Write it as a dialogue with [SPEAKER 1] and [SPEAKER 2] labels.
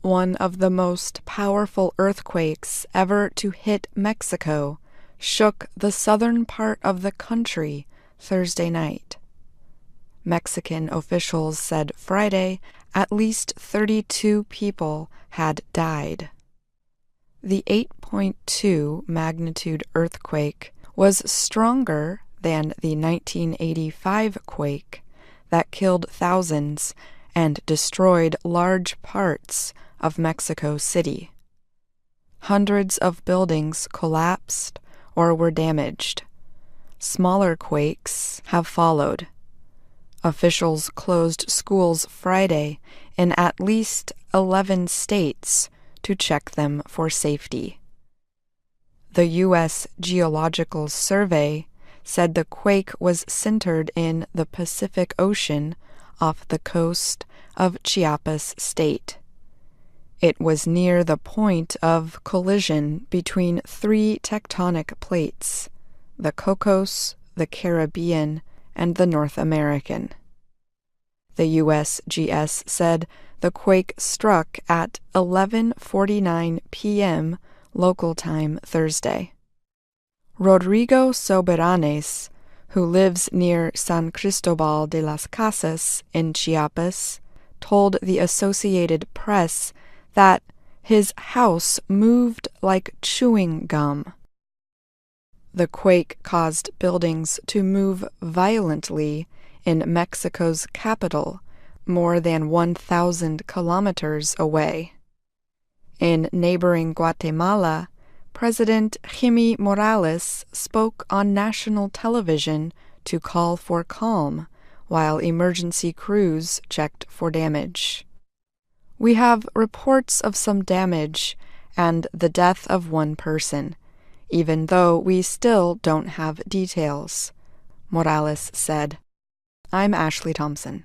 [SPEAKER 1] one of the most powerful earthquakes ever to hit Mexico, shook the southern part of the country Thursday night. Mexican officials said Friday at least 32 people had died. The 8.2 magnitude earthquake was stronger than the 1985 quake that killed thousands and destroyed large parts of Mexico City. Hundreds of buildings collapsed or were damaged. Smaller quakes have followed. Officials closed schools Friday in at least 11 states to check them for safety. The U.S. Geological Survey said the quake was centered in the Pacific Ocean off the coast of Chiapas State. It was near the point of collision between three tectonic plates, the Cocos, the Caribbean, and the North American. The USGS said the quake struck at 11:49 p.m. local time Thursday. Rodrigo Soberanes, who lives near San Cristobal de las Casas in Chiapas, told the Associated Press that his house moved like chewing gum. The quake caused buildings to move violently in Mexico's capital, more than 1,000 kilometers away. In neighboring Guatemala, President Jimmy Morales spoke on national television to call for calm while emergency crews checked for damage. "We have reports of some damage and the death of one person, even though we still don't have details," Morales said. I'm Ashley Thompson.